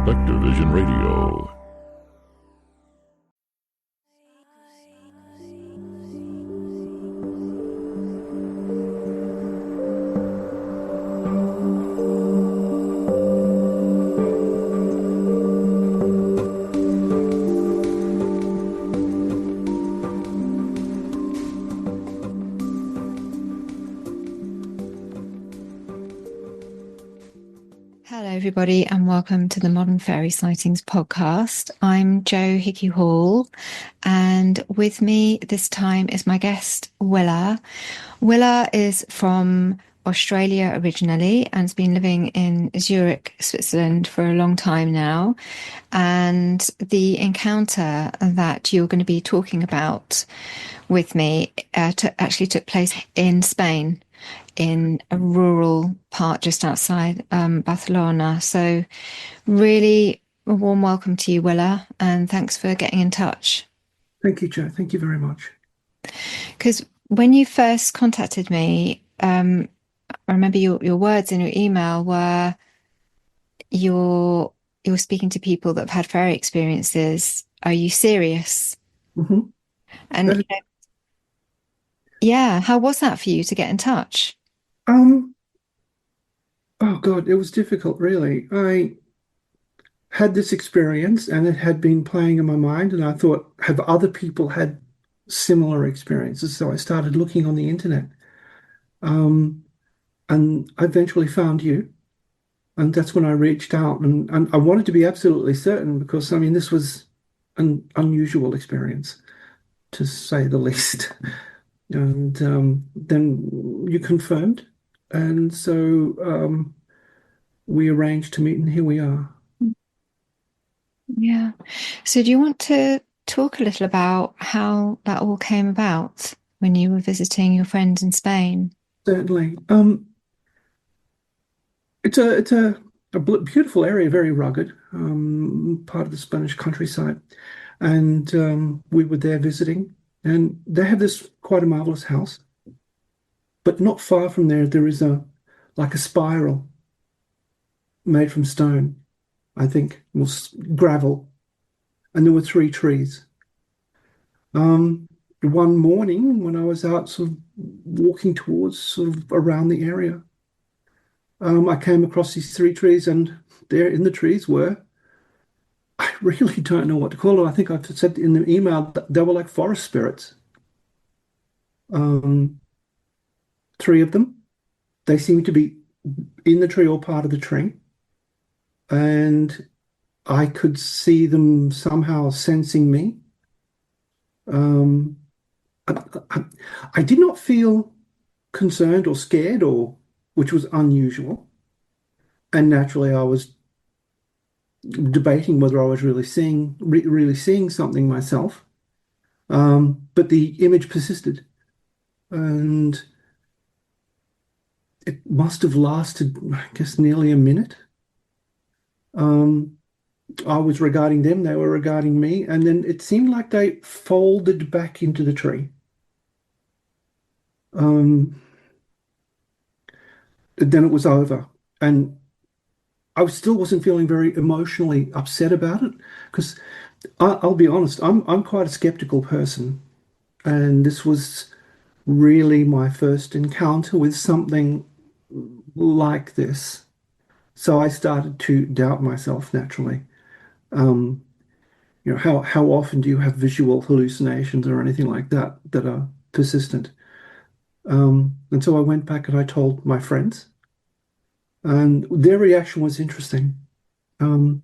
Perspective Vision Radio. Hello, everybody, and welcome to the Modern Fairy Sightings podcast. I'm Jo Hickey Hall, and with me this time is my guest, Willa. Willa is from Australia originally and has been living in Zürich, Switzerland for a long time now. And the encounter that you're going to be talking about with me actually took place in Spain, in a rural part just outside Barcelona. So really a warm welcome to you, Willa, and thanks for getting in touch. Thank you, Jo. Thank you very much. Because when you first contacted me, I remember your words in your email were you're speaking to people that have had fairy experiences. Are you serious? Mm-hmm. And yeah, how was that for you to get in touch? Oh God, it was difficult, really. I had this experience and it had been playing in my mind, and I thought, have other people had similar experiences? So I started looking on the internet. And I eventually found you, and that's when I reached out, and I wanted to be absolutely certain because, I mean, this was an unusual experience, to say the least. And then you confirmed, and so we arranged to meet, and here we are. Yeah. So do you want to talk a little about how that all came about when you were visiting your friends in Spain? Certainly. It's a beautiful area, very rugged, part of the Spanish countryside, and we were there visiting, and they have this quite a marvelous house, but not far from there is like a spiral made from stone, I think, was gravel, and there were three trees. One morning when I was out sort of walking towards sort of around the area, I came across these three trees, and there in the trees were, I really don't know what to call them. I think I've said in the email that they were like forest spirits. Um, Three of them. They seemed to be in the tree or part of the tree. And I could see them somehow sensing me. Um, I, I did not feel concerned or scared, or which was unusual. And naturally, I was debating whether I was really seeing something myself. But the image persisted, and it must have lasted, I guess, nearly a minute. I was regarding them, they were regarding me, and then it seemed like they folded back into the tree. Um, then it was over, and still wasn't feeling very emotionally upset about it because I'll be honest, I'm quite a skeptical person, and this was really my first encounter with something like this. So I started to doubt myself naturally. Um, how often do you have visual hallucinations or anything like that that are persistent? And so I went back and I told my friends, and their reaction was interesting. Um,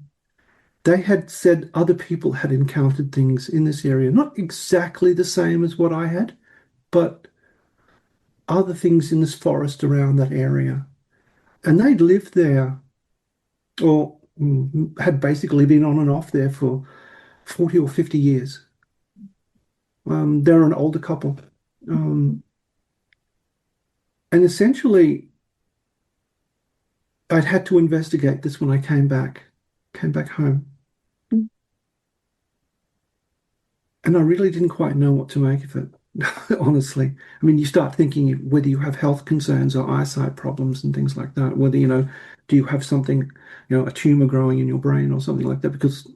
they had said other people had encountered things in this area, not exactly the same as what I had, but other things in this forest around that area. And they'd lived there or had basically been on and off there for 40 or 50 years. They're an older couple. And essentially, I'd had to investigate this when I came back home. And I really didn't quite know what to make of it. honestly. I mean, you start thinking whether you have health concerns or eyesight problems and things like that, whether, do you have something, a tumor growing in your brain or something like that? Because,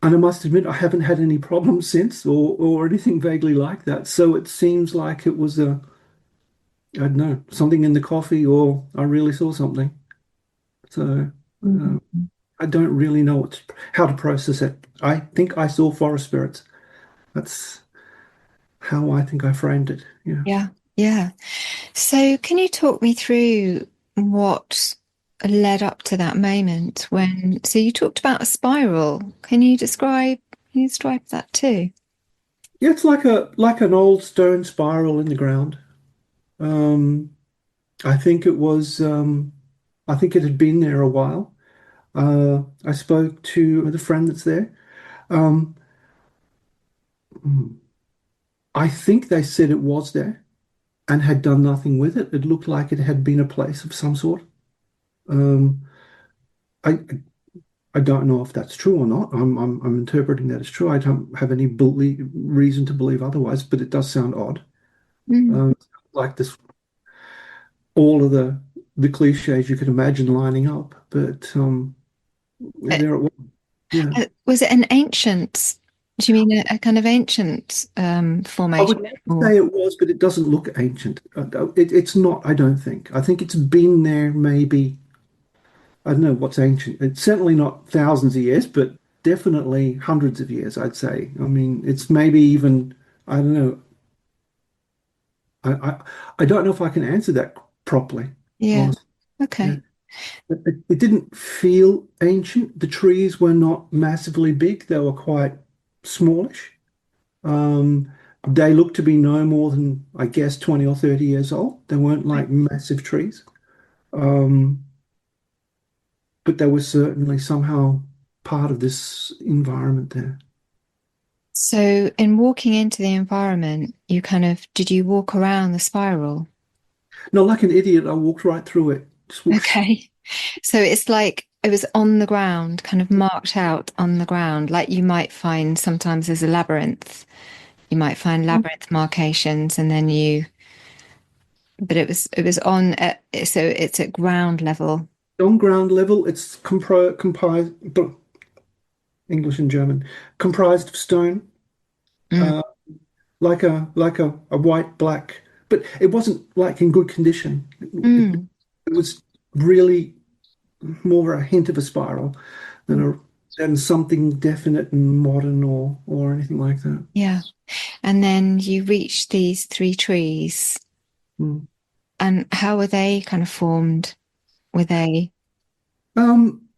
and I must admit, I haven't had any problems since or anything vaguely like that. So it seems like it was I don't know, something in the coffee or I really saw something. So uh, Mhm. I don't really know how to process it. I think I saw forest spirits. That's how I think I framed it. Yeah. Yeah, yeah. So, can you talk me through what led up to that moment when? So, you talked about a spiral. Can you describe that too? Yeah, it's like an old stone spiral in the ground. Um, I think it was I think it had been there a while. I spoke to the friend that's there. Um, I think they said it was there and had done nothing with it. It looked like it had been a place of some sort. Um, I I don't know if that's true or not. I'm interpreting that as true. I don't have any reason to believe otherwise, but it does sound odd. Mm. Like this, all of the cliches you could imagine lining up, but Uh, there it was. Yeah, was it an ancient? Do you mean a kind of ancient I formation? would never Or say it was, but it doesn't look ancient. It's not. I don't think. I think it's been there maybe. I don't know what's ancient. It's certainly not thousands of years, but definitely hundreds of years, I'd say. I mean, it's maybe even, I don't know. I, I, I don't know if I can answer that properly, yeah, honestly. Yeah. okay. It didn't feel ancient. The trees were not massively big. They were quite smallish. Um, they looked to be no more than, I guess, 20 or 30 years old. They weren't like massive trees. Um, but they were certainly somehow part of this environment there. So, in walking into the environment, did you walk around the spiral? No, like an idiot, I walked right through it. Swoosh. Okay. So it's like it was on the ground, kind of marked out on the ground, like you might find sometimes there's a labyrinth. You might find labyrinth markations, and then but it was so it's at ground level. On ground level, it's comprised, English and German, comprised of stone, Mm, uh, like a white black, but it wasn't like in good condition. mm, It was really more a hint of a spiral than something definite and modern or anything like that. yeah. And then you reach these three trees, Mm. and how were they kind of formed? Were they? Um,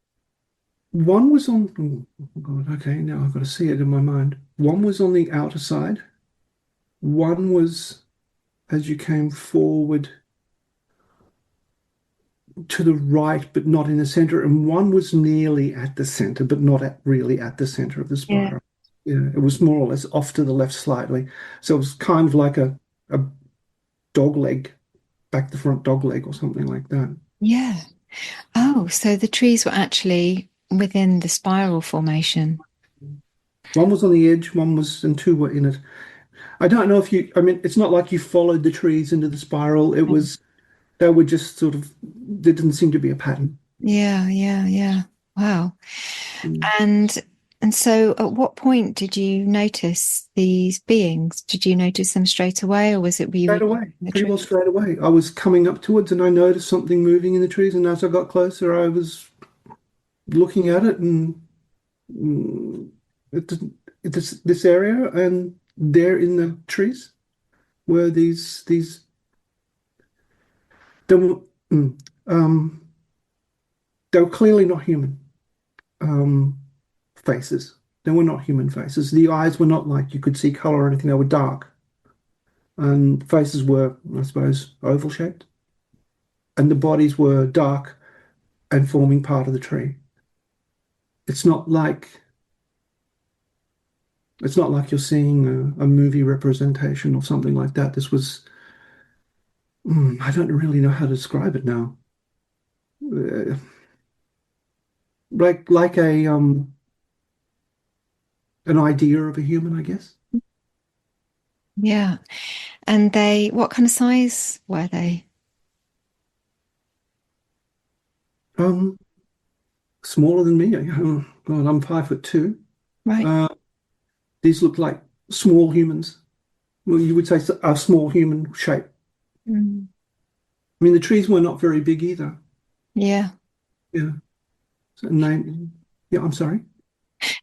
one was on. Oh God, okay, now I've got to see it in my mind. One was on the outer side. One was as you came forward to the right, but not in the center, and one was nearly at the center, but not really at the center of the Yeah. spiral. Yeah, it was more or less off to the left slightly. So it was kind of like a dog leg, back the front dog leg or something like that. Yeah. Oh, so the trees were actually within the spiral formation. One was on the edge, and two were in it. I don't know if I mean, it's not like you followed the trees into the spiral. They were just sort of, there didn't seem to be a pattern. Yeah, yeah, yeah. Wow. Mm. And and so at what point did you notice these beings? Did you notice them straight away or was it were you Straight in away, the pretty tree? well straight away. I was coming up towards and I noticed something moving in the trees. And as I got closer, I was looking at it and mm, it, this area and there in the trees were these they were, mm, um, they were clearly not human um, faces. They were not human faces. The eyes were not like you could see color or anything. They were dark. And faces were, I suppose, oval shaped. And the bodies were dark and forming part of the tree. It's not like it's not like you're seeing a movie representation or something like that. This was, I don't really know how to describe it now. Uh, like a an idea of a human, I guess. Yeah. And what kind of size were they? Um, Smaller than me. God, I'm 5'2". Right. Uh, these look like small humans. Well, you would say a small human shape. Mm. I mean, the trees were not very big either. Yeah. Yeah. So name. Yeah. I'm sorry.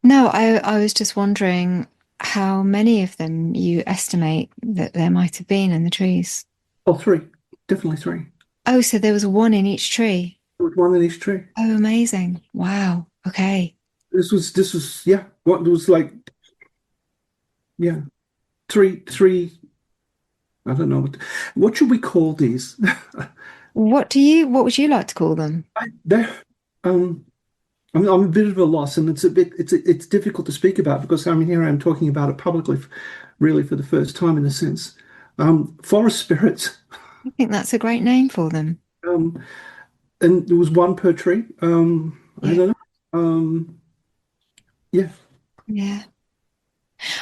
No, I was just wondering how many of them you estimate that there might have been in the trees. Oh, three. Definitely three. Oh, so there was one in each tree. There was one in each tree. Oh, amazing. Wow. Okay. This was yeah. What was like yeah. Three. I don't know what should we call these? What would you like to call them? They're um. I'm a bit of a loss, and it's difficult to speak about because I'm here. I'm talking about it publicly, really for the first time in a sense. Forest spirits, I think that's a great name for them. um, and there was one per tree. I Yeah. don't know. Yeah. Yeah.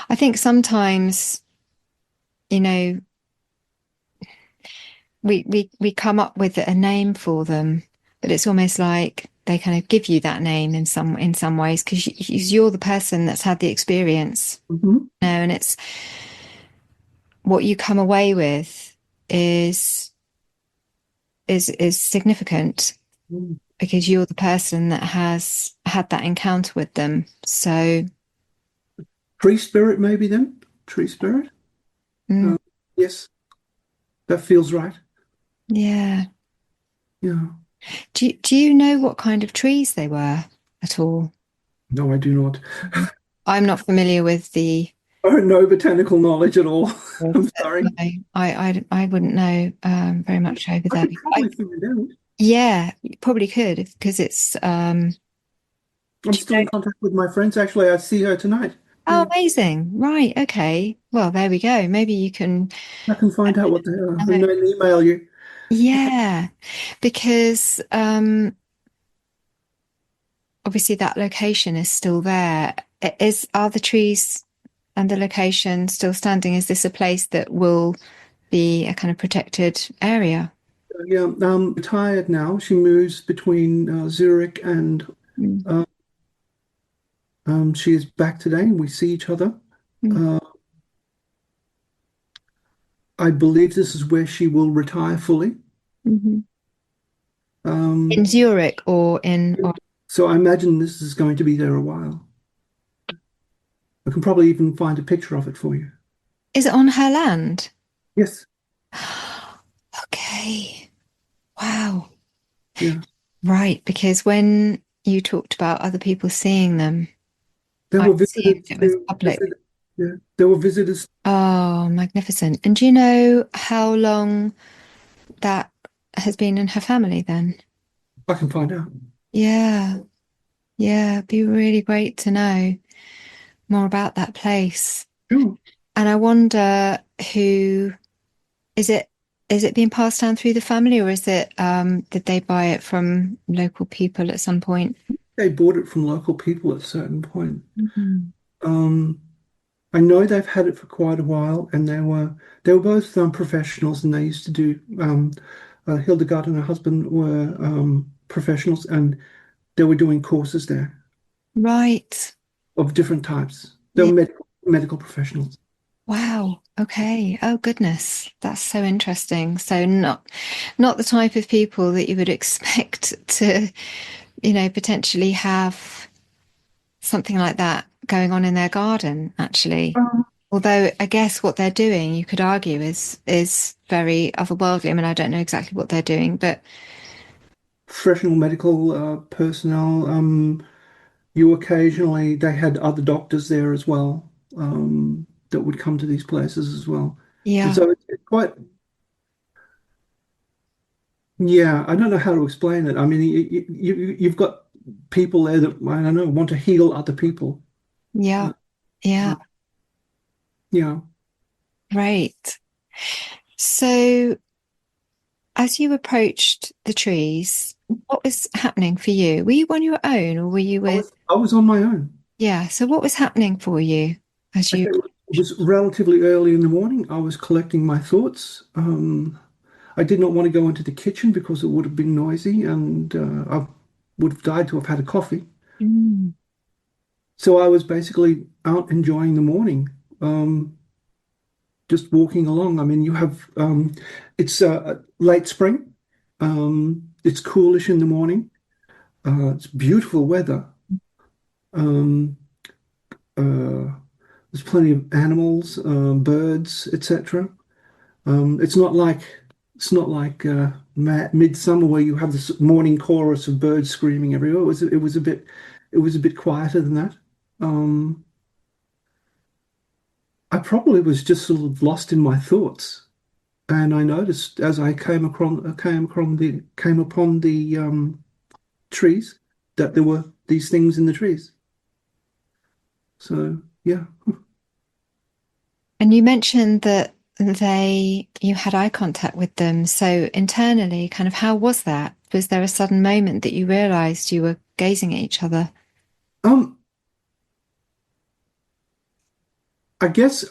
I think sometimes, you know, we come up with a name for them, but it's almost like they kind of give you that name in some ways because you're the person that's had the experience, Hmm. and it's what you come away with is is significant because you're the person that has had that encounter with them. So, Tree spirit, maybe then. Tree spirit. mm, Uh, yes, that feels right. yeah. Yeah. Do you know what kind of trees they were at all? No, I do not. I'm not familiar with the. I have no botanical knowledge at all. No, I'm sorry. I wouldn't know very much over I there. could probably find out. Yeah, you probably could because it's I'm do you still know- in contact with my friends. Actually, I see her tonight. oh, Yeah. amazing. Right, okay. Well, there we go. Maybe you can I can find out what they are and uh, then email you. yeah, because obviously that location is still there. Are the trees and the location still standing? Is this a place that will be a kind of protected area? Yeah, retired now. She moves between Zurich and Mm, uh, she is back today and we see each other. mm, Uh, I believe this is where she will retire fully. mhm. In Um, Zurich or in, or so I imagine this is going to be there a while. I can probably even find a picture of it for you. is it on her land? Yes, Okay. Wow. yeah. Right. Because when you talked about other people seeing them, There I were visitors assumed it was to public. visit. Yeah, there were visitors. Oh, magnificent. And do you know how long that has been in her family then? I can find out. Yeah. Yeah. It'd be really great to know more about that place. Sure. And I wonder who is it is it being passed down through the family or is it did they buy it from local people at some point? They bought it from local people at a certain point. Mhm. Um, I know they've had it for quite a while, and they were both professionals, and they used to do. Hildegard and her husband were professionals, and they were doing courses there Right. of different types. They Yeah. were medical professionals. Wow. Okay. Oh goodness. That's so interesting. So not the type of people that you would expect to, potentially have something like that going on in their garden, actually. Um, Although I guess what they're doing, you could argue, is very otherworldly. I mean, I don't know exactly what they're doing, but Professional medical personnel. You occasionally they had other doctors there as well that would come to these places as well, and yeah, so it's quite. Yeah, I don't know how to explain it. I mean, you've got people there that, I don't know, want to heal other people. yeah, Uh, yeah, uh, yeah, right. So as you approached the trees, what was happening for you? Were you on your own or were you I with, was I was on my own. yeah, so what was happening for you as you, Okay, It was relatively early in the morning. I was collecting my thoughts. I did not want to go into the kitchen because it would have been noisy and I would have died to have had a coffee. Mm. So I was basically out enjoying the morning, um, just walking along. I mean, it's late spring. It's coolish in the morning. It's beautiful weather. Um, uh, there's plenty of animals, birds, etc. It's not like midsummer where you have this morning chorus of birds screaming everywhere. It was a bit quieter than that. Um, I probably was just sort of lost in my thoughts, and I noticed as I came upon the trees that there were these things in the trees. So yeah. And you mentioned that you had eye contact with them. So internally, kind of how was that? Was there a sudden moment that you realized you were gazing at each other? Um, I guess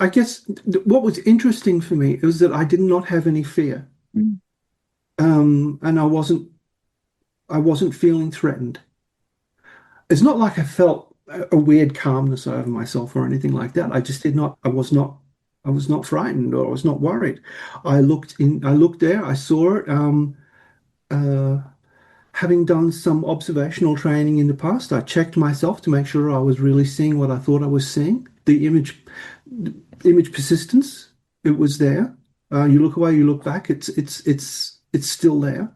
what was interesting for me was that I did not have any fear. Mm. And I wasn't feeling threatened. It's not like I felt a weird calmness over myself or anything like that. I just did not, I was not frightened or I was not worried. I looked there, I saw it. Uh, Having done some observational training in the past, I checked myself to make sure I was really seeing what I thought I was seeing. Image persistence, it was there. You look away, you look back, it's still there.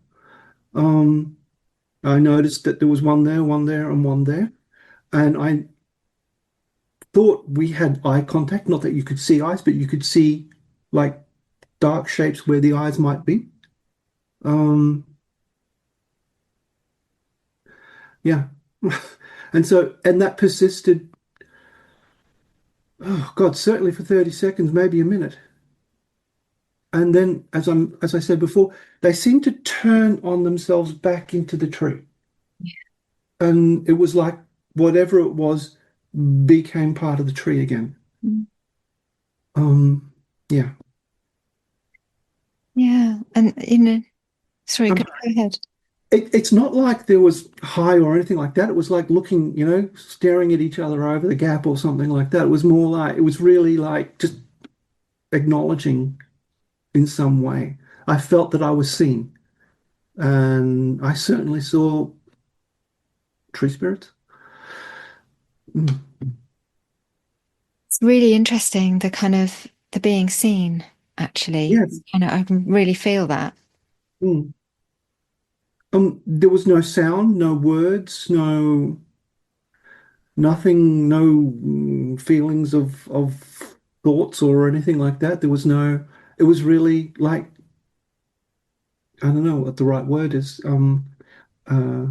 Um, I noticed that there was one there, and one there. And I thought we had eye contact, not that you could see eyes, but you could see like dark shapes where the eyes might be. Um, yeah. And that persisted, oh God, certainly for 30 seconds, maybe a minute. And then, as I said before, they seemed to turn on themselves back into the tree. And it was like whatever it was became part of the tree again. Mm. Um, yeah. Yeah. And, sorry, Um, go ahead. it's not like there was high or anything like that. It was like looking, staring at each other over the gap or something like that. It was more like, it was really like just acknowledging in some way. I felt that I was seen. And I certainly saw tree spirits. Mm. It's really interesting, the kind of the being seen, actually. Yes. And I can really feel that. Mm. There was no sound, no words, nothing, no feelings of thoughts or anything like that. There was no, it was really like, I don't know what the right word is. Uh,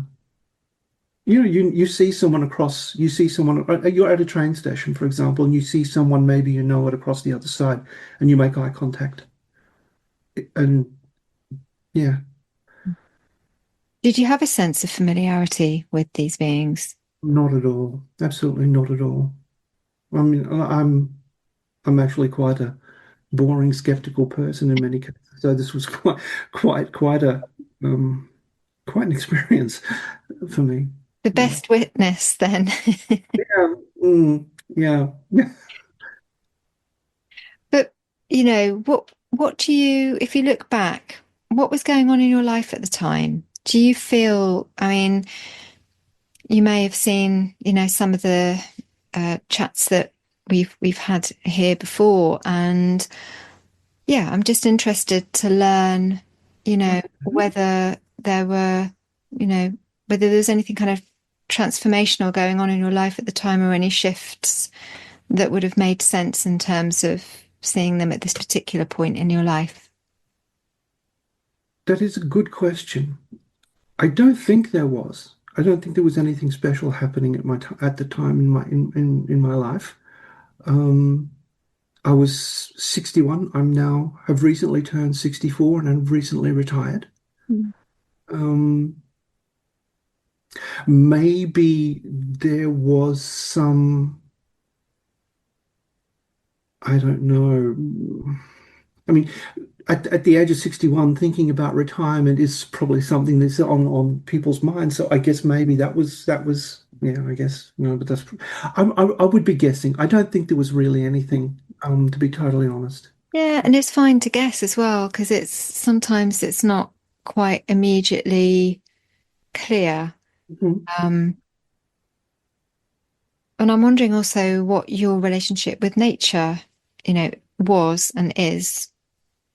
you see someone across, you see someone, you're at a train station, for example, and you see someone maybe you know it across the other side, and you make eye contact. And yeah, Did you have a sense of familiarity with these beings? not at all. Absolutely not at all. I mean, I'm actually quite a boring, skeptical person in many cases. So this was quite a um, quite an experience for me. The Yeah, best witness, then. yeah, mm, yeah. But, what do you, if you look back, what was going on in your life at the time? Do you feel, I mean, you may have seen, some of the chats that we've had here before, and yeah, I'm just interested to learn, whether there were, whether there's anything kind of transformational going on in your life at the time, or any shifts that would have made sense in terms of seeing them at this particular point in your life. That is a good question. I don't think there was. I don't think there was anything special happening at the time in my life. Um, I was 61. I'm now have recently turned 64 and I've recently retired. Mm. Um, Maybe there was some I don't know. I mean, at the age of 61, thinking about retirement is probably something that's on people's minds. So I guess maybe that was yeah, I guess no, but I would be guessing. I don't think there was really anything, to be totally honest. Yeah, and it's fine to guess as well because it's sometimes it's not quite immediately clear. Mhm. Um, and I'm wondering also what your relationship with nature, was and is.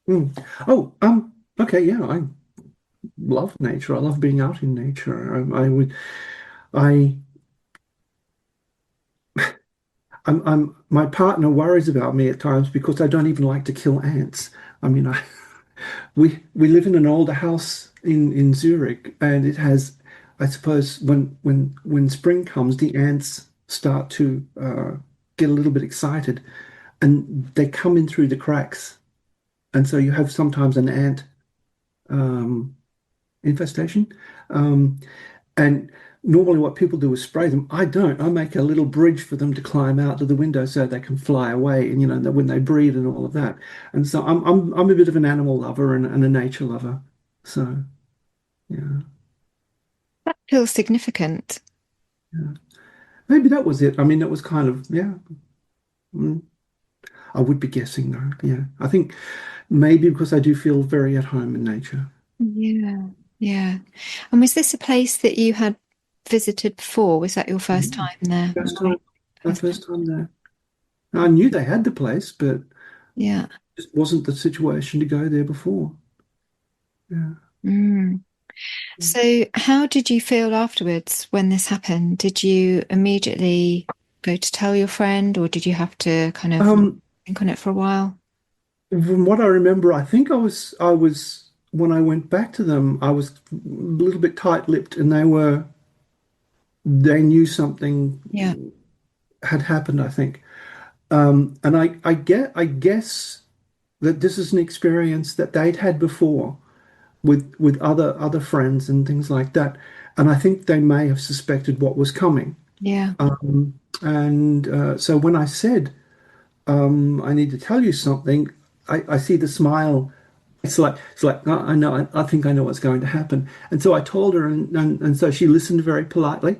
Mm. Oh, okay, yeah, I love nature. I love being out in nature. I my partner worries about me at times because I don't even like to kill ants. I mean, we live in an older house in Zurich, and it has, I suppose, when spring comes, the ants start to get a little bit excited, and they come in through the cracks, and so you have sometimes an ant um, infestation. Um, And normally, what people do is spray them. I don't. I make a little bridge for them to climb out to the window so they can fly away. And when they breed and all of that. And so I'm a bit of an animal lover and a nature lover. So yeah, That feels significant. yeah. Maybe that was it. I mean, it was kind of yeah. mm, I would be guessing though. Yeah, I think maybe because I do feel very at home in nature. Yeah, yeah. And was this a place that you had visited before? Was that your first Mhm. time there? First time, my First time. first time there. I knew they had the place, but Yeah. it wasn't the situation to go there before. Yeah. Mm. So, how did you feel afterwards when this happened? Did you immediately go to tell your friend, or did you have to kind of Um, think on it for a while? From what I remember, I think I was when I went back to them, I was a little bit tight-lipped, and they knew something Yeah, had happened, I think. And I guess that this is an experience that they'd had before with other friends and things like that. And I think they may have suspected what was coming. yeah, And so when I said, I need to tell you something, I see the smile. It's like I know I think I know what's going to happen. And so I told her, and so she listened very politely.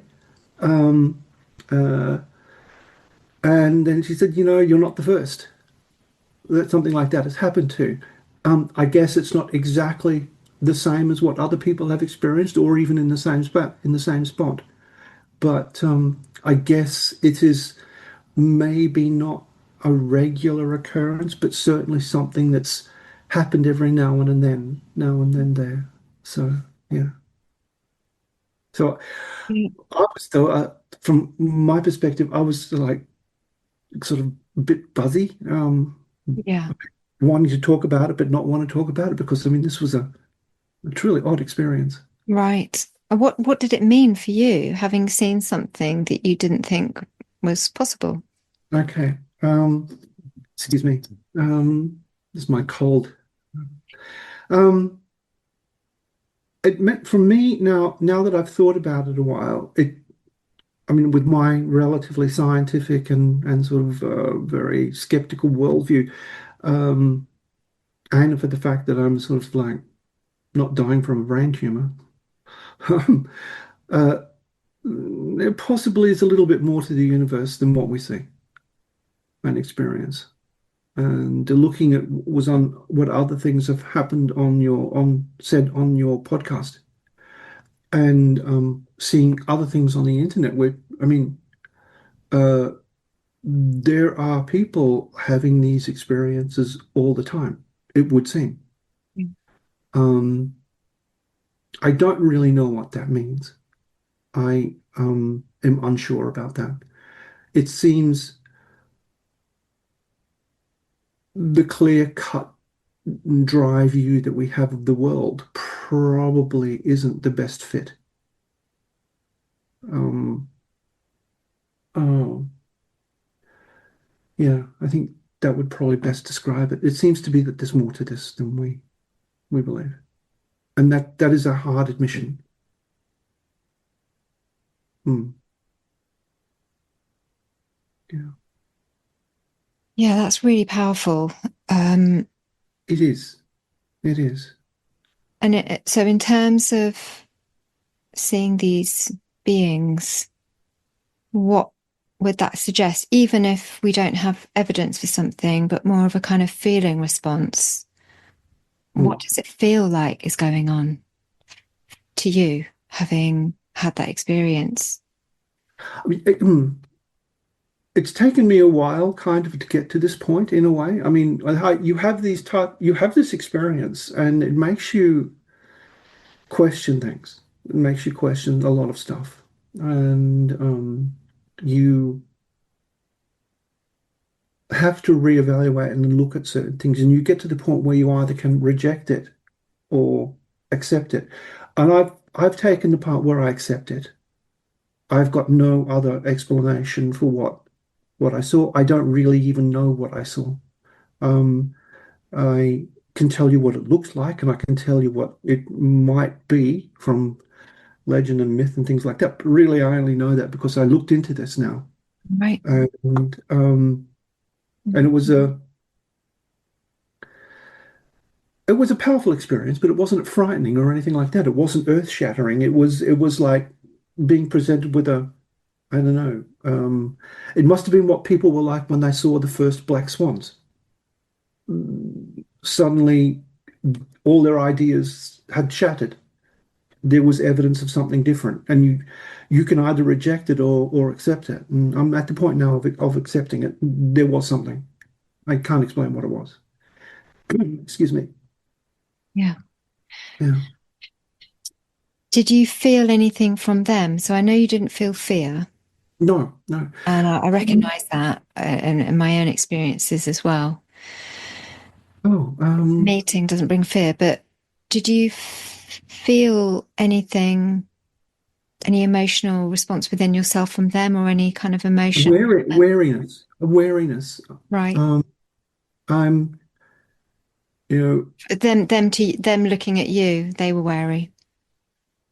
And then she said, you're not the first that something like that has happened to. I guess it's not exactly the same as what other people have experienced, or even in the same spot. But I guess it is maybe not a regular occurrence, but certainly something that's happened every now and then there. So yeah. So yeah, I was though, from my perspective, I was like sort of a bit buzzy, yeah. wanting to talk about it, but not want to talk about it because I mean this was a truly odd experience. Right. What did it mean for you, having seen something that you didn't think was possible? Okay. Excuse me. This is my cold. Um, it meant for me now that I've thought about it a while, I mean, with my relatively scientific and sort of very skeptical worldview, um, and for the fact that I'm sort of like not dying from a brain tumor, um, uh, there possibly is a little bit more to the universe than what we see and experience. And looking at was on what other things have happened on your on said on your podcast, and seeing other things on the internet where I mean, uh, there are people having these experiences all the time, it would seem. Mm. Um, I don't really know what that means. I am unsure about that. It seems the clear-cut, dry view that we have of the world probably isn't the best fit. Um, oh, yeah, I think that would probably best describe it. It seems to be that there's more to this than we believe, and that is a hard admission. Hmm. Yeah. Yeah, that's really powerful. Um, It is. It is. and so in terms of seeing these beings, what would that suggest? Even if we don't have evidence for something, but more of a kind of feeling response, what Mm. does it feel like is going on to you, having had that experience? I mean, it's taken me a while kind of to get to this point in a way. I mean, you have this experience and it makes you question things. It makes you question a lot of stuff. And you have to reevaluate and look at certain things. And you get to the point where you either can reject it or accept it. And I've taken the part where I accept it. I've got no other explanation for what I saw. I don't really even know what I saw. Um, I can tell you what it looks like, and I can tell you what it might be from legend and myth and things like that. But really, I only know that because I looked into this now, Right. and it was a powerful experience, but it wasn't frightening or anything like that. It wasn't earth-shattering. It was like being presented with a I don't know. It must have been what people were like when they saw the first black swans. Suddenly, all their ideas had shattered. There was evidence of something different, and you can either reject it or accept it. And I'm at the point now of accepting it. There was something. I can't explain what it was. Excuse me. Yeah. Yeah. Did you feel anything from them? So I know you didn't feel fear, No, no. and I Um, recognize that in my own experiences as well. oh, Mating doesn't bring fear, but did you feel anything, any emotional response within yourself from them or any kind of emotion? wariness. Right. Um, I'm, you know, Them looking at you, they were wary.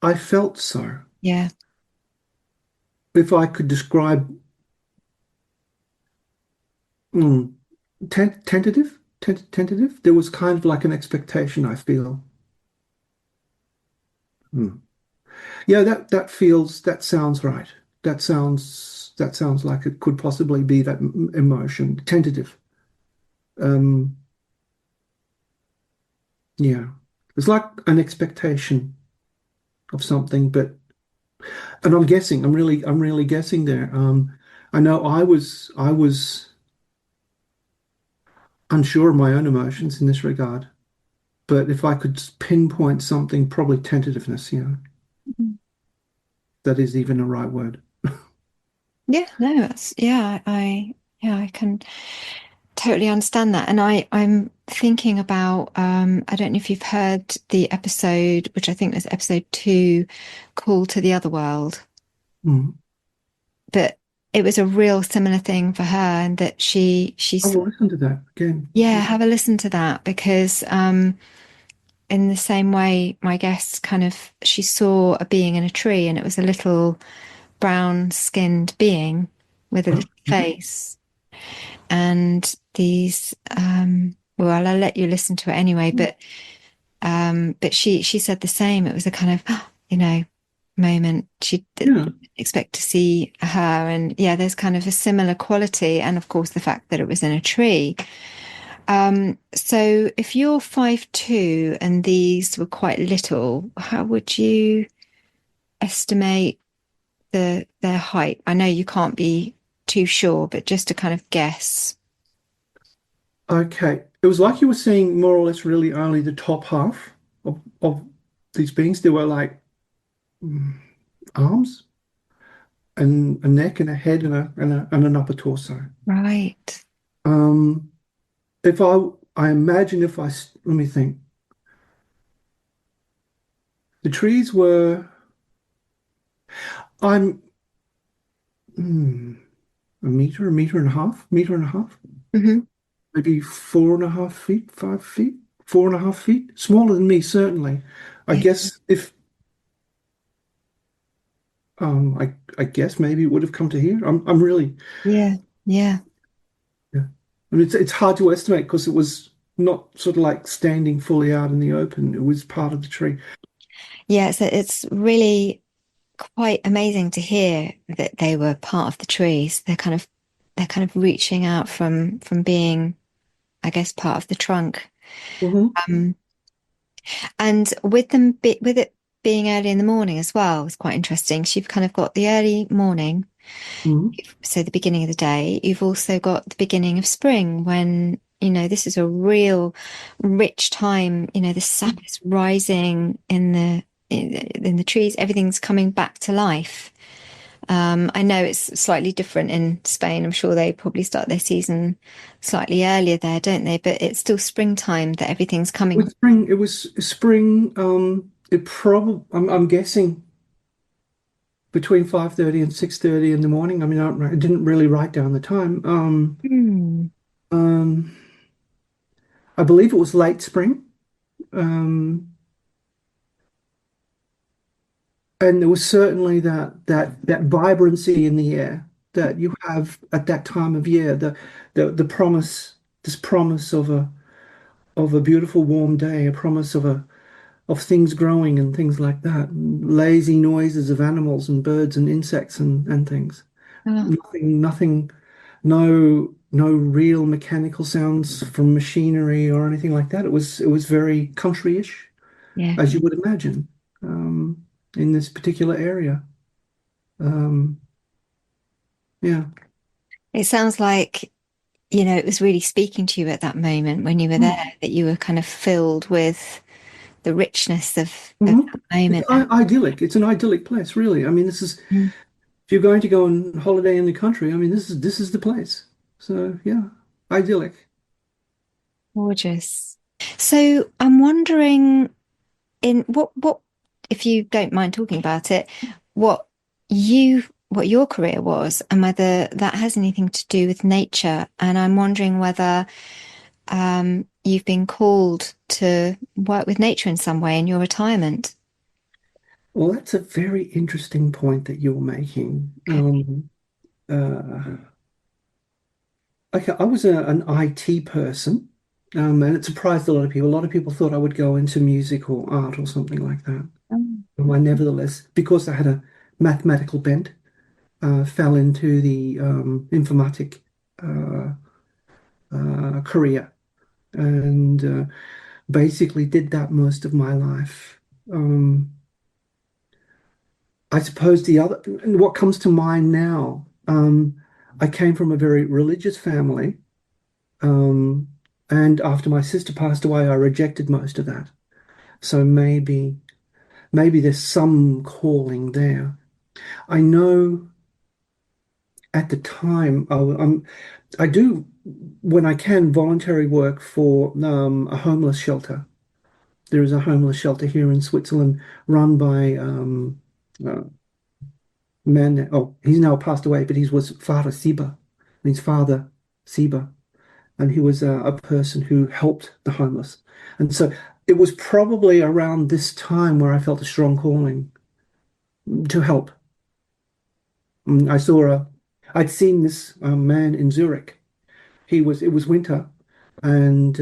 I felt so. Yeah. If I could describe mm, tentative, there was kind of like an expectation, I feel. Mm. Yeah, that sounds right. That sounds like it could possibly be that emotion, tentative. Um, yeah, it's like an expectation of something, but and I'm really guessing there. I know I was unsure of my own emotions in this regard. But if I could pinpoint something, probably tentativeness, Mhm. that is even a right word. Yeah, no, that's yeah, I can totally understand that. And I'm thinking about I don't know if you've heard the episode, which I think was episode 2, Call to the Other World, Mm. but it was a real similar thing for her and that she I saw, will listen to that again. yeah, have a listen to that because in the same way my guest kind of she saw a being in a tree and it was a little brown skinned being with a Oh, little face and these well I'll let you listen to it anyway but she said the same. It was a kind of moment she didn't yeah. expect to see her, and yeah, there's kind of a similar quality, and of course the fact that it was in a tree. So if you're 5'2" and these were quite little, how would you estimate their height? I know you can't be too sure, but just to kind of guess. Okay. It was like you were seeing more or less really only the top half of these beings. There were like mm, arms and a neck and a head and an upper torso. Right. Um, if I imagine if let me think. The trees were, I'm mm, meter and a half. Hmm. Maybe 4.5 feet, 5 feet, 4.5 feet, smaller than me, certainly. I Yeah. guess if I guess maybe it would have come to here. I'm really Yeah. Yeah. yeah. I mean, it's hard to estimate because it was not sort of like standing fully out in the open. It was part of the tree. Yeah, so it's really quite amazing to hear that they were part of the trees. They're kind of reaching out from being, I guess, part of the trunk. Hmm. Um, and with it being early in the morning as well, it's quite interesting. So you've kind of got the early morning, Hmm. so the beginning of the day. You've also got the beginning of spring when, this is a real rich time. The sap is rising in the trees. Everything's coming back to life. I know it's slightly different in Spain. I'm sure they probably start their season slightly earlier there, don't they? But it's still springtime that everything's coming. With spring, it was spring. It probably, I'm guessing between 5:30 and 6:30 in the morning. I mean, I didn't really write down the time. Hmm. Um, I believe it was late spring. Um, and there was certainly that vibrancy in the air that you have at that time of year. The promise, this promise of a beautiful warm day, a promise of things growing and things like that. Lazy noises of animals and birds and insects and things. Oh, Nothing, no real mechanical sounds from machinery or anything like that. It was very country-ish, yeah. as you would imagine, in this particular area. Um, yeah. It sounds like, it was really speaking to you at that moment when you were there, that you were kind of filled with the richness of Mm-hmm. that It's moment. idyllic. It's an idyllic place, really. I mean, this is Mm, if you're going to go on holiday in the country, I mean, this is the place. So yeah, idyllic. gorgeous. So I'm wondering, in what if you don't mind talking about it, what what your career was and whether that has anything to do with nature. And I'm wondering whether you've been called to work with nature in some way in your retirement. Well, that's a very interesting point that you're making. Uh, okay, I was an IT person, and it surprised a lot of people. A lot of people thought I would go into music or art or something like that. Mm. I nevertheless, because I had a mathematical bent, fell into the informatic uh, career and basically did that most of my life. Um, I suppose what comes to mind now, I came from a very religious family, um, and after my sister passed away, I rejected most of that. So maybe there's some calling there. I know at the time I do when I can voluntary work for a homeless shelter. There is a homeless shelter here in Switzerland run by uh, man. Oh, he's now passed away, but he was Father Siba, means Father Siba, and he was a person who helped the homeless. And so it was probably around this time where I felt a strong calling to help. I'd seen this man in Zurich. It was winter, and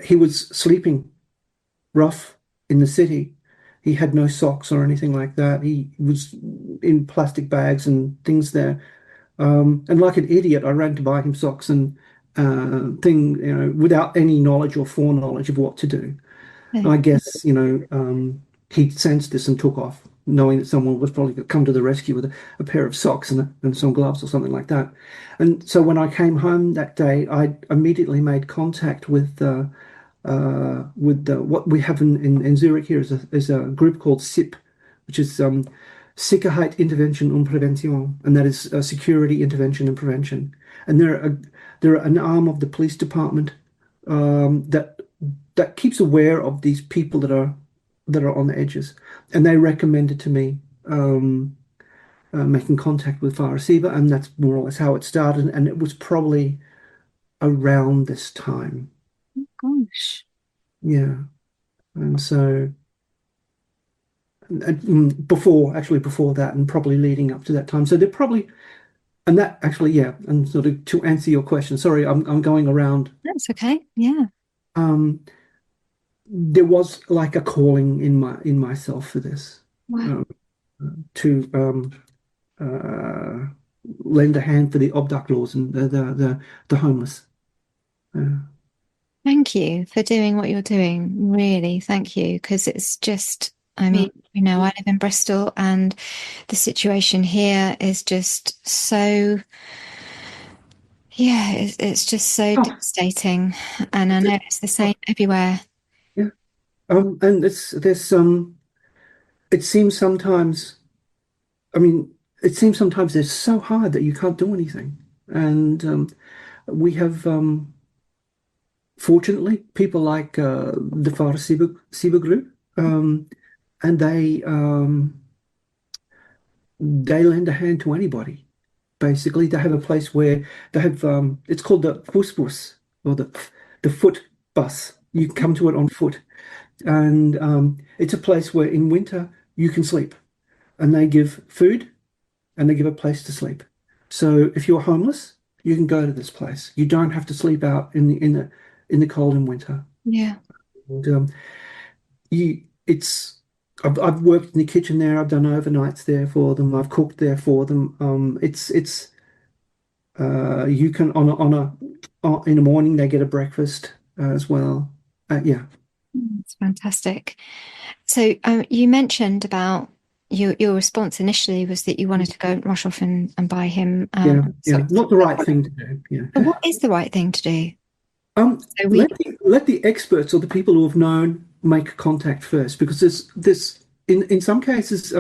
he was sleeping rough in the city. He had no socks or anything like that. He was in plastic bags and things there. And like an idiot, I ran to buy him socks and without any knowledge or foreknowledge of what to do. No. I guess, he sensed this and took off, knowing that someone was probably going to come to the rescue with a pair of socks and some gloves or something like that. And so when I came home that day, I immediately made contact with what we have in Zurich here is a group called SIP, which is Sicherheit, Intervention und Prävention, and that is security, intervention, and prevention. And they're an arm of the police department that keeps aware of these people that are on the edges. And they recommended to me making contact with Farasiba, and that's more or less how it started. And it was probably around this time. Gosh. Yeah. And so before that and probably leading up to that time. So they're probably And that actually, yeah, and sort of to answer your question, sorry, I'm going around. That's okay. Yeah. Um, there was like a calling in myself for this, Wow. um, to uh, lend a hand for the obdaclaws and the homeless. Uh, Thank you for doing what you're doing. Really, thank you. Because it's just, I mean, no, I live in Bristol and the situation here is just so, yeah, it's just so oh, devastating. And I it's, know it's the same everywhere. yeah. And it's there's it seems sometimes. I mean, it seems sometimes they're so hard that you can't do anything. And we have, fortunately, people like the Far Siba group, and they lend a hand to anybody. Basically, they have a place where they have, it's called the Fußbus, or the foot bus. You come to it on foot, and it's a place where in winter you can sleep, and they give food and they give a place to sleep. So if you're homeless, you can go to this place. You don't have to sleep out in the cold in winter. Yeah. And you it's I've worked in the kitchen there. I've done overnights there for them. I've cooked there for them. It's you can in the morning they get a breakfast as well. Yeah, It's fantastic. So you mentioned about your response initially was that you wanted to go and rush off and buy him yeah, so yeah. Not the right thing to do. Yeah. what is the right thing to do? So we Let the experts or the people who have known make contact first, because there's in some cases,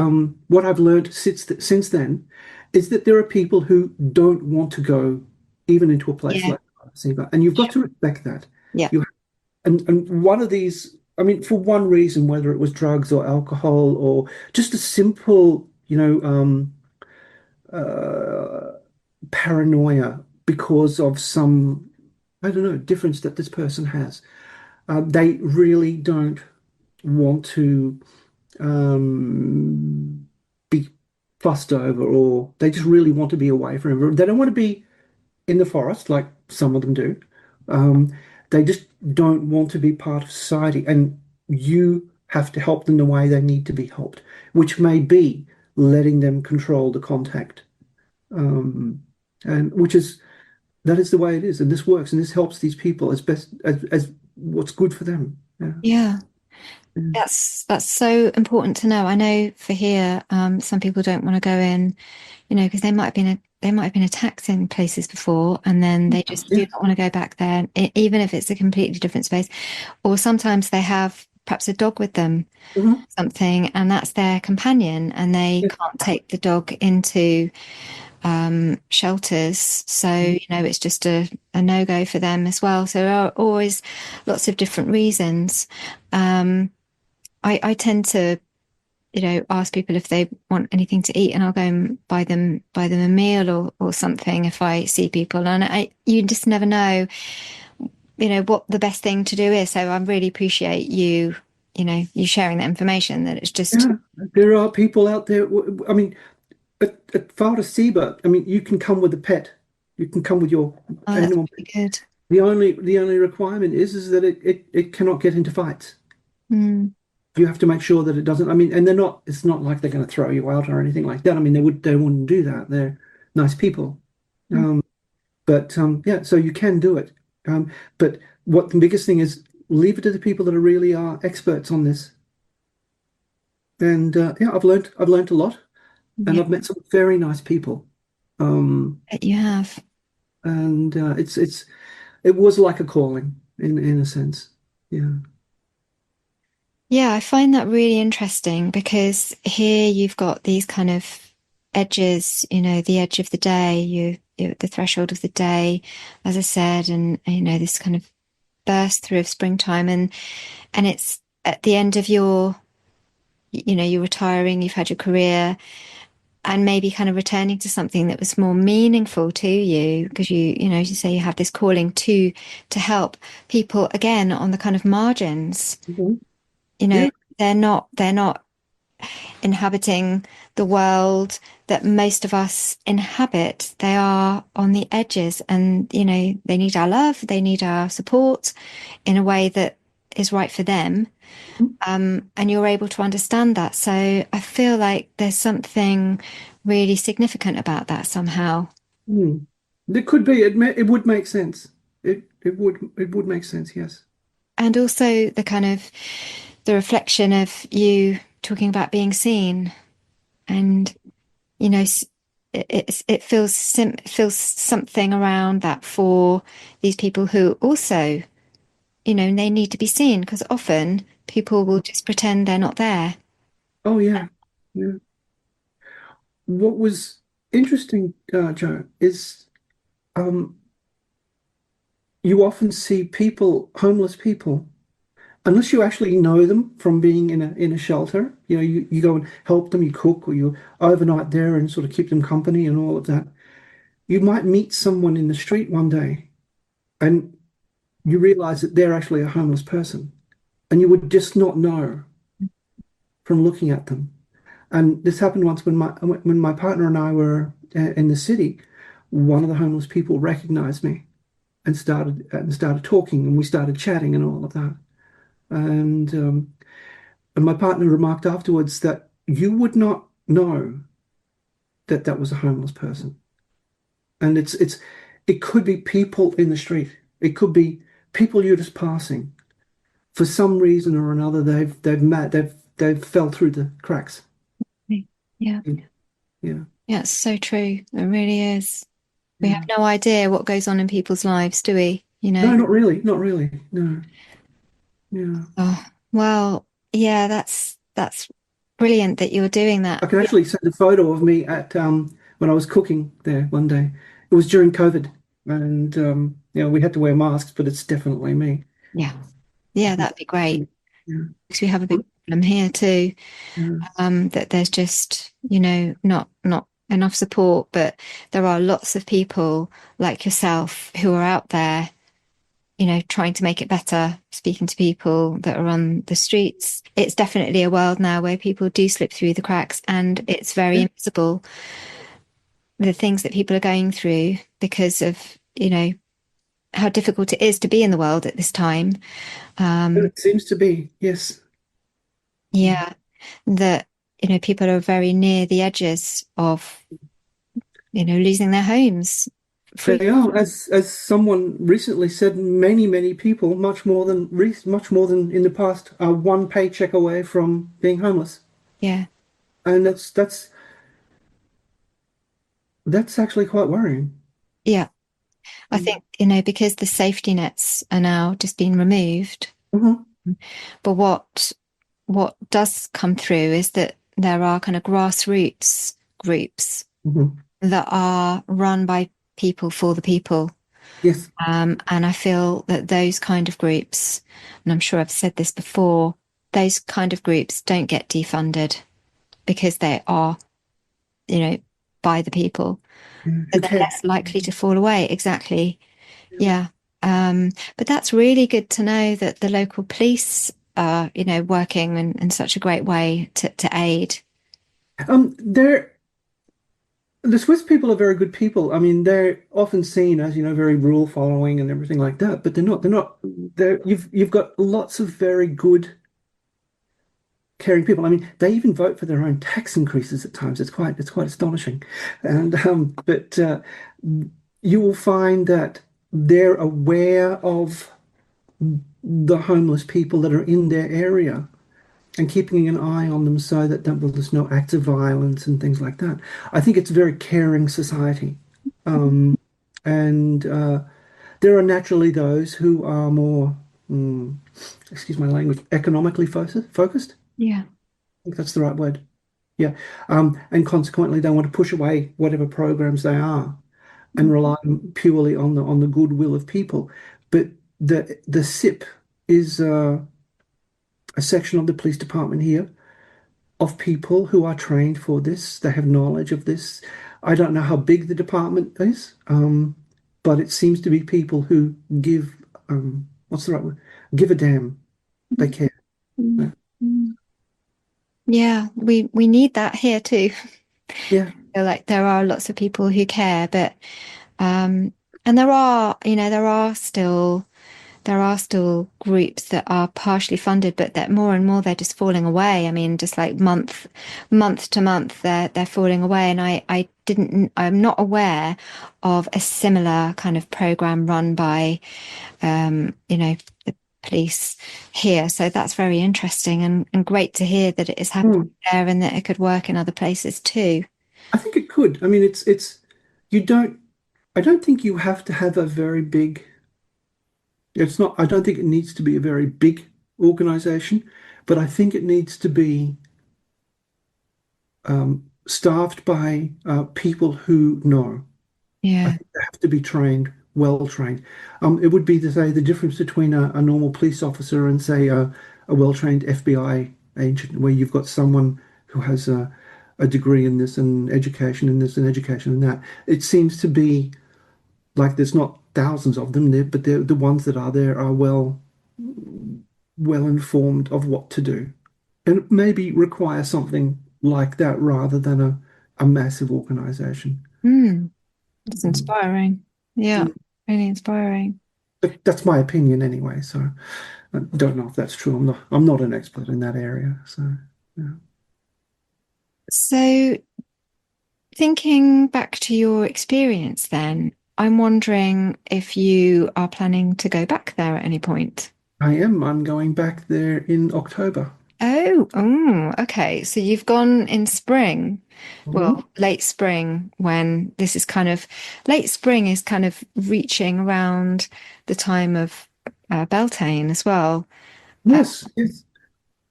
what I've learned since then is that there are people who don't want to go even into a place yeah, like Siva, and you've got sure. to respect that. Yeah. You and one of these, I mean, for one reason, whether it was drugs or alcohol or just a simple, uh, paranoia because of some, I don't know, difference that this person has. They really don't want to be fussed over, or they just really want to be away from everyone. They don't want to be in the forest like some of them do. Um, they just don't want to be part of society, and you have to help them the way they need to be helped, which may be letting them control the contact, um, and which is that is the way it is, and this works, and this helps these people as best as what's good for them. Yeah. Yeah. Yeah. That's so important to know. I know for here, some people don't want to go in, because they might have been attacked in places before, and then they just do Yeah. not want to go back there, even if it's a completely different space. Or sometimes they have perhaps a dog with them, Mhm. something, and that's their companion, and they Yeah. can't take the dog into shelters. So, it's just a no-go for them as well. So there are always lots of different reasons. Um, I tend to, ask people if they want anything to eat, and I'll go and buy them a meal or something if I see people. And you just never know, what the best thing to do is. So I really appreciate you sharing that information, that it's just, Yeah. There are people out there. I mean, at Far Siba, I mean, you can come with a pet. You can come with your oh, that's animal. really good. The only requirement is that it cannot get into fights. Mm, You have to make sure that it doesn't. I mean, and they're not. It's not like they're going to throw you out or anything like that. I mean, they wouldn't do that. They're nice people. mm. Um, but yeah, so you can do it. But what the biggest thing is, leave it to the people that are really are experts on this. And yeah, I've learned a lot, and Yeah, I've met some very nice people. you have. And it was like a calling in a sense. Yeah. Yeah, I find that really interesting because here you've got these kind of edges, the edge of the day, you're at the threshold of the day, as I said, and this kind of burst through of springtime, and it's at the end of you're retiring, you've had your career, and maybe kind of returning to something that was more meaningful to you because as you say, you have this calling to help people again on the kind of margins. Mhm. You know, Yeah. they're not inhabiting the world that most of us inhabit. They are on the edges, and they need our love, they need our support in a way that is right for them. And you're able to understand that. So I feel like there's something really significant about that somehow. Mm. It could be. It would make sense. It would make sense. Yes. And also the reflection of you talking about being seen, and it feels something around that for these people who also, they need to be seen, because often people will just pretend they're not there. Oh yeah. Yeah. What was interesting, Joe, is um, you often see people, homeless people, unless you actually know them from being in a shelter. You go and help them, you cook, or you overnight there and sort of keep them company and all of that. You might meet someone in the street one day, and you realize that they're actually a homeless person, and you would just not know from looking at them. And this happened once when my partner and I were in the city. One of the homeless people recognized me and started talking, and we started chatting and all of that. And my partner remarked afterwards that you would not know that that was a homeless person. And it could be people in the street. It could be people you're just passing. For some reason or another, they've fell through the cracks. Yeah. Yeah. Yeah, it's so true. It really is. We have Yeah. no idea what goes on in people's lives, do we? No, not really. Not really. No. Yeah. Oh, well, yeah, that's brilliant that you're doing that. I can actually send a photo of me at when I was cooking there one day. It was during COVID, and we had to wear masks, but it's definitely me. Yeah. Yeah, that'd be great. Yeah. Because we have a big problem here too, Yeah. that there's just, not enough support, but there are lots of people like yourself who are out there, trying to make it better, speaking to people that are on the streets. It's definitely a world now where people do slip through the cracks, and it's very Yeah. invisible, the things that people are going through because of, how difficult it is to be in the world at this time. Um, It seems to be, yes. yeah, that, people are very near the edges of, losing their homes. Free. They are, as someone recently said, many people, much more than in the past, are one paycheck away from being homeless, Yeah. and that's actually quite worrying. Yeah. I think, because the safety nets are now just being removed. Hmm. But what does come through is that there are kind of grassroots groups Hmm. that are run by people for the people. Yes. And I feel that those kind of groups, and I'm sure I've said this before, those kind of groups don't get defunded because they are, you know, by the people. Yeah. So Who they're cares? less likely to fall away. Exactly. Yeah. But that's really good to know that the local police are, working in such a great way to aid. They're The Swiss people are very good people. I mean, they're often seen as, very rule following and everything like that, but they're not. They're not. You've got lots of very good, caring people. I mean, they even vote for their own tax increases at times. It's quite astonishing, and but you will find that they're aware of the homeless people that are in their area and keeping an eye on them so that there's no acts of violence and things like that. I think it's a very caring society. Um, and there are naturally those who are more, excuse my language, economically focused. Yeah. I think that's the right word. Yeah. And consequently, they want to push away whatever programs they are and rely purely on the goodwill of people. But the SIP is a section of the police department here of people who are trained for this. They have knowledge of this. I don't know how big the department is, but it seems to be people who give, what's the right word? Give a damn. They care. Yeah. Mm. Yeah, we need that here too. Yeah. Feel like there are lots of people who care, but um, and there are, there are still groups that are partially funded, but that more and more they're just falling away. I mean, just like month to month, they're falling away. And I'm not aware of a similar kind of program run by, the police here. So that's very interesting and great to hear that it is happening Hmm. there and that it could work in other places too. I think it could. I mean, you don't, I don't think you have to have a very big, it's not, I don't think it needs to be a very big organization, but I think it needs to be staffed by people who know. I Yeah. think they have to be trained, well trained. It would be to say the difference between a normal police officer and say a well-trained FBI agent, where you've got someone who has a degree in this and education in this and education in that. It seems to be like there's not thousands of them there, but the ones that are there are well informed of what to do, and maybe require something like that rather than a massive organization. Mm, it's Mm. inspiring. Yeah, Mm. really inspiring. But that's my opinion anyway, so I don't know if that's true. I'm not an expert in that area. So yeah. So, thinking back to your experience then, I'm wondering if you are planning to go back there at any point. I'm going back there in October. Okay. So you've gone in spring, well, Mhm. late spring, when this is kind of late spring is kind of reaching around the time of Beltane as well. Uh, Yes, yes.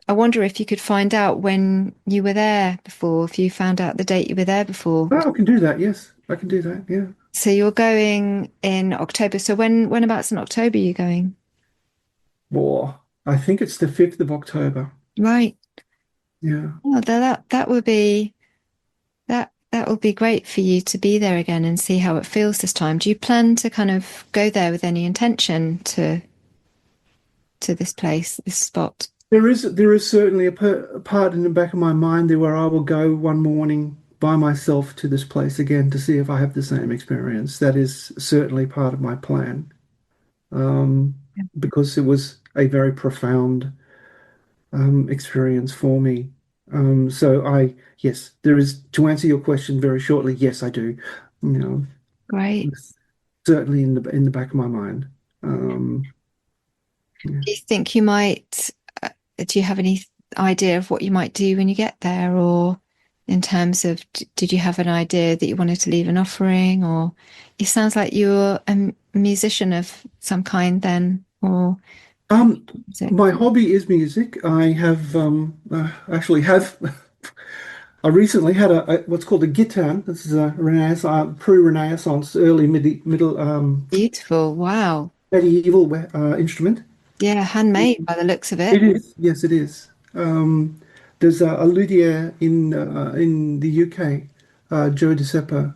I wonder if you could find out when you were there before, if you found out the date you were there before. Oh, I can do that. Yes, I can do that. Yeah. So you're going in October. So whenabouts in October are you going? Or I think it's the 5th of October. Right. Yeah. Oh, that would be that would be great for you to be there again and see how it feels this time. Do you plan to kind of go there with any intention to this place, this spot? There is certainly a part in the back of my mind there where I will go one morning by myself to this place again to see if I have the same experience. That is certainly part of my plan, um, because it was a very profound experience for me. Yes, there is, to answer your question very shortly, yes, I do. You know, Great. it's certainly in the back of my mind. Um, yeah. Do you think you might, do you have any idea of what you might do when you get there? Or in terms of, did you have an idea that you wanted to leave an offering? Or it sounds like you're a musician of some kind then, or Um, music. my hobby is music. Actually have I recently had a what's called a guitar. This is a Renaissance, pre-Renaissance, early middle Beautiful. Wow. medieval instrument. Yeah, handmade by the looks of it. It is. Yes, it is. There's a luthier in the UK, Joe DiSeppo,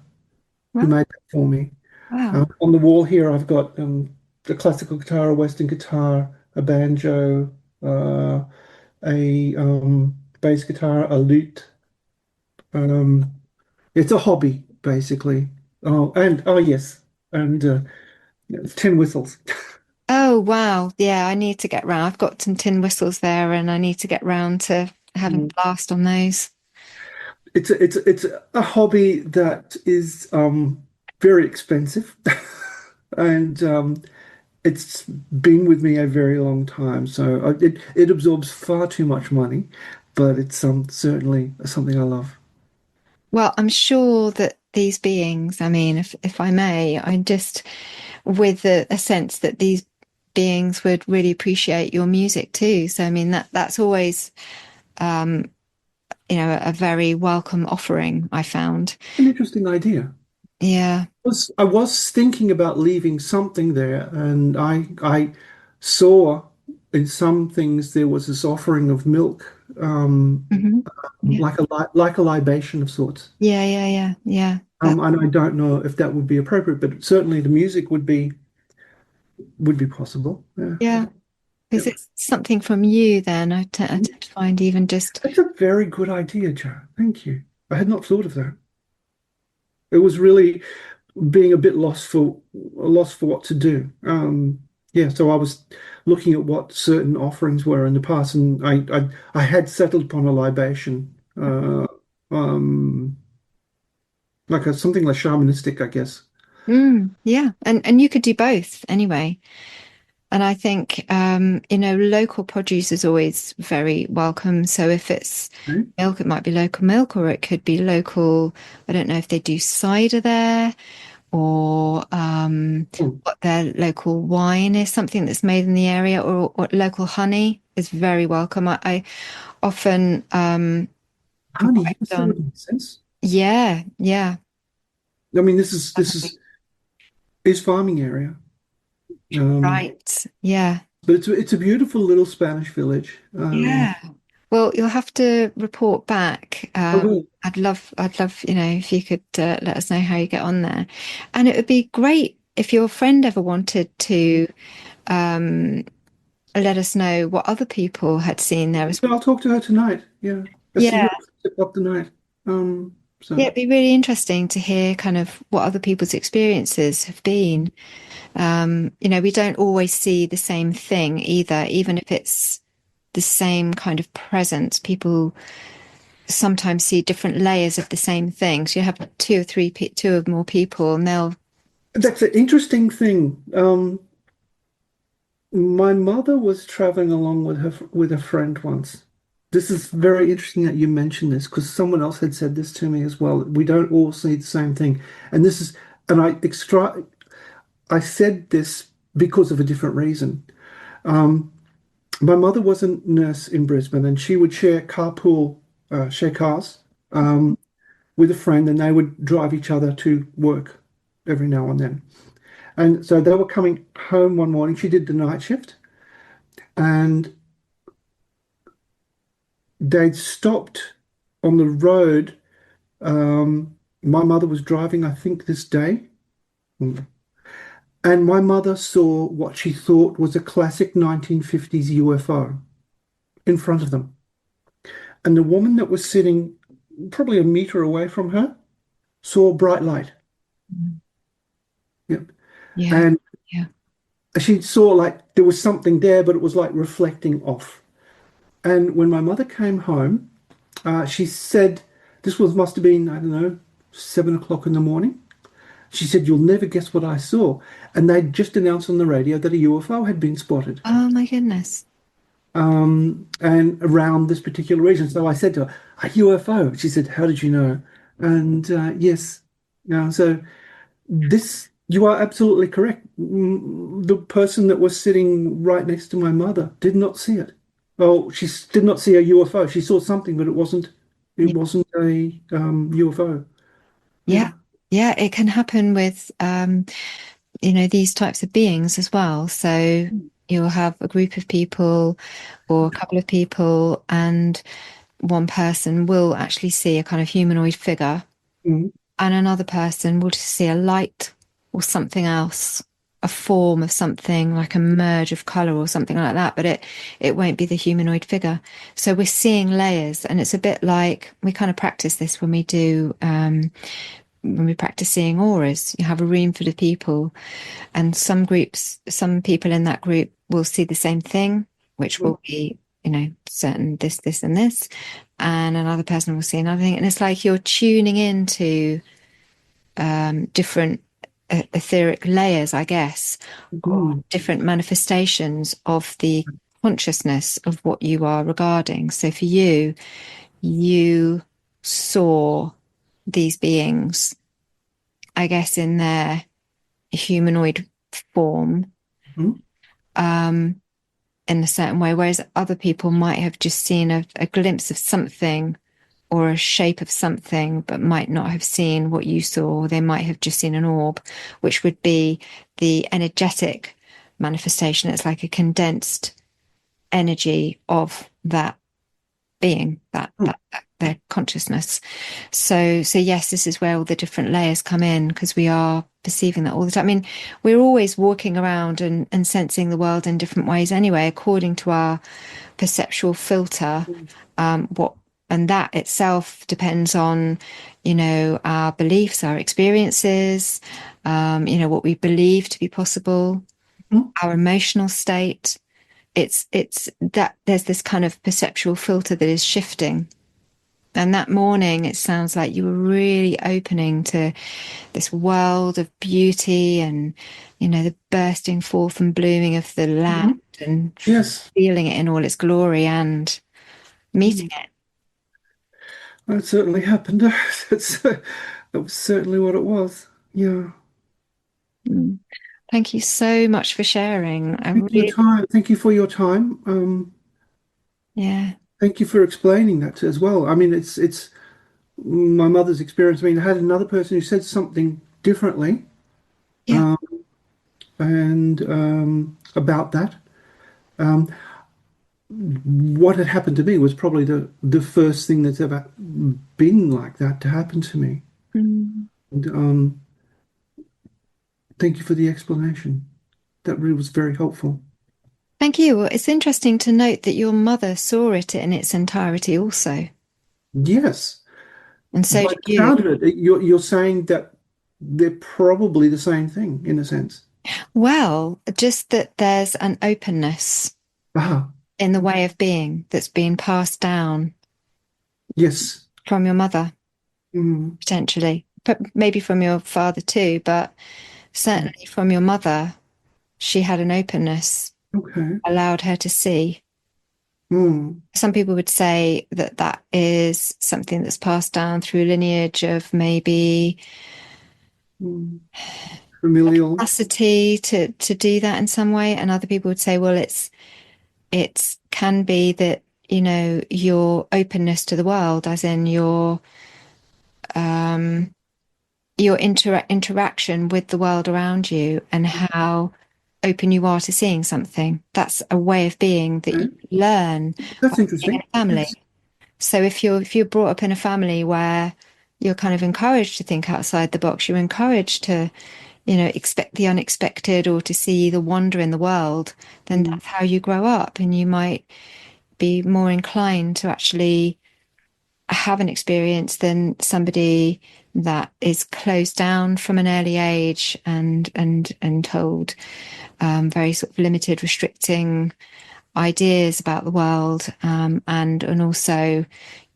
who Wow. made that for me. Wow. On the wall here, I've got a classical guitar, a Western guitar, a banjo, a bass guitar, a lute. Um, it's a hobby, basically. Oh yes, and tin whistles. Oh, wow. Yeah, I need to get round. I've got some tin whistles there and I need to get round to having a blast on those. It's a hobby that is very expensive, and it's been with me a very long time. So it absorbs far too much money, but it's certainly something I love. Well, I'm sure that these beings, I mean, if I may, I'm just with a sense that these beings would really appreciate your music too. So, I mean, that's always, um, a very welcome offering, I found. An interesting idea. Yeah. I was thinking about leaving something there, and I saw in some things there was this offering of milk, Hmm. Yeah. like a libation of sorts. Yeah. Yeah. Yeah. Yeah. And I don't know if that would be appropriate, but certainly the music would be possible. Yeah. Yeah. because it's something from you then. I tend to find even just, That's a very good idea, Joe. Thank you. I had not thought of that. It was really being a bit lost for what to do. Yeah, so I was looking at what certain offerings were in the past, and I had settled upon a libation, um, like something like shamanistic, I guess. yeah. And you could do both anyway. And I think, local produce is always very welcome. So if it's Okay. milk, it might be local milk, or it could be local. I don't know if they do cider there, or Oh, what their local wine is, something that's made in the area, or local honey is very welcome. I often honey, yes, worked that on, would make sense. yeah, yeah, I mean, this is farming area, um, right, yeah. but it's a beautiful little Spanish village. Yeah. Well, you'll have to report back. I will. I'd love, if you could let us know how you get on there. And it would be great if your friend ever wanted to um, let us know what other people had seen there as But well. I'll talk to her tonight. Yeah, I see Yeah. her at 6 o'clock tonight. Yeah, So. it'd be really interesting to hear kind of what other people's experiences have been. We don't always see the same thing either, even if it's the same kind of presence. People sometimes see different layers of the same thing. So you have two or more people, and they'll. That's an interesting thing. My mother was traveling along with a friend once. This is very interesting that you mentioned this because someone else had said this to me as well. We don't all see the same thing, and this is, and I said this because of a different reason. Um, my mother was a nurse in Brisbane, and she would share cars, with a friend, and they would drive each other to work every now and then. And so they were coming home one morning. She did the night shift, and they'd stopped on the road. My mother was driving, I think, this day, and my mother saw what she thought was a classic 1950s UFO in front of them. And the woman that was sitting probably a meter away from her saw a bright light. Yep. Yeah, And yeah. she saw like there was something there, but it was like reflecting off. And when my mother came home, she said this was must have been, I don't know, 7 o'clock in the morning. She said, "You'll never guess what I saw." And they'd just announced on the radio that a UFO had been spotted, Oh my goodness. and around this particular region. So I said to her, "A UFO?" She said, "How did you know?" And yes, so you are absolutely correct. The person that was sitting right next to my mother did not see it. Well, she did not see a UFO. She saw something, but it Yeah, wasn't a UFO. yeah, Yeah. yeah. It can happen with these types of beings as well. So you'll have a group of people or a couple of people, and one person will actually see a kind of humanoid figure, Mhm. and another person will just see a light or something else, a form of something like a merge of color or something like that, but it won't be the humanoid figure. So we're seeing layers, and it's a bit like we kind of practice this when we practice seeing auras. You have a room full of people, and some people in that group will see the same thing, which will be, certain this, and this, and another person will see another thing. And it's like you're tuning into different etheric layers, I guess, or Mhm. different manifestations of the consciousness of what you are regarding. So for you, you saw these beings, I guess, in their humanoid form, Mhm. um, in a certain way, whereas other people might have just seen a glimpse of something or a shape of something, but might not have seen what you saw. They might have just seen an orb, which would be the energetic manifestation. It's like a condensed energy of that being, that their consciousness. So yes, this is where all the different layers come in, because we are perceiving that all the time. I mean, we're always walking around and sensing the world in different ways anyway, according to our perceptual filter. And that itself depends on, our beliefs, our experiences, what we believe to be possible, our emotional state. It's that there's this kind of perceptual filter that is shifting. And that morning, it sounds like you were really opening to this world of beauty and, the bursting forth and blooming of the land and Yes, feeling it in all its glory and meeting it. that certainly happened. That was certainly what it was. Yeah. Mm. Thank you so much for sharing. I Thank you for your really, time. Thank you for your time. yeah, Thank you for explaining that as well. I mean, it's my mother's experience. I mean, I had another person who said something differently, yeah. and about that. Um, what had happened to me was probably the first thing that's ever been like that to happen to me. Mm. And thank you for the explanation. That really was very helpful. Thank you. Well, it's interesting to note that your mother saw it in its entirety also. Yes, And so by did the you. sound of it, you're saying that they're probably the same thing in a sense. Well, just that there's an openness Ah, in the way of being that's been passed down yes. from your mother, Mm, potentially, but maybe from your father too, but certainly from your mother. She had an openness, okay. allowed her to see. Mm, Some people would say that that is something that's passed down through lineage of maybe mm. Familial. capacity to do that in some way, and other people would say, well, it's can be that your openness to the world, as in um your interaction with the world around you and how open you are to seeing something. That's a way of being that you Okay. learn by That's being in interesting. a family. Yes. So if you're brought up in a family where you're kind of encouraged to think outside the box, you're encouraged to, expect the unexpected or to see the wonder in the world, then Mm, that's how you grow up, and you might be more inclined to actually have an experience than somebody that is closed down from an early age and told very sort of limited, restricting ideas about the world, and also,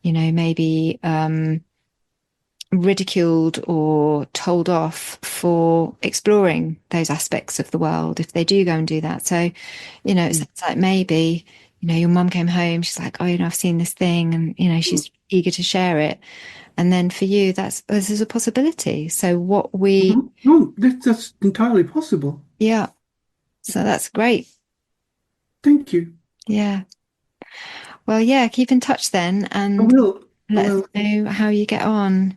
maybe ridiculed or told off for exploring those aspects of the world if they do go and do that. So, mm, it's like maybe, your mum came home, she's like, oh, I've seen this thing, and, mm. she's eager to share it. And then for you, this is a possibility. So what we, Mhm. No, that's entirely possible. yeah, so that's great. Thank you. Yeah. Well, yeah, keep in touch then I and will. I let us will. know how you get on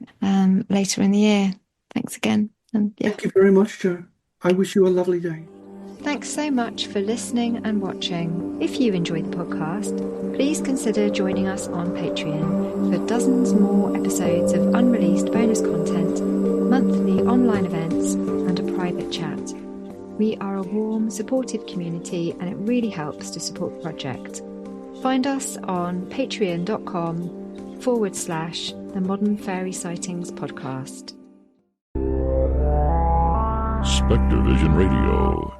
later in the year. Thanks again. And yeah. Thank you very much, Joe. I wish you a lovely day. Thanks so much for listening and watching. If you enjoyed the podcast, please consider joining us on Patreon for dozens more episodes of unreleased bonus content, monthly online events, and a private chat. We are a warm, supportive community, and it really helps to support the project. Find us on patreon.com/The Modern Fairy Sightings Podcast. Spectre Vision Radio.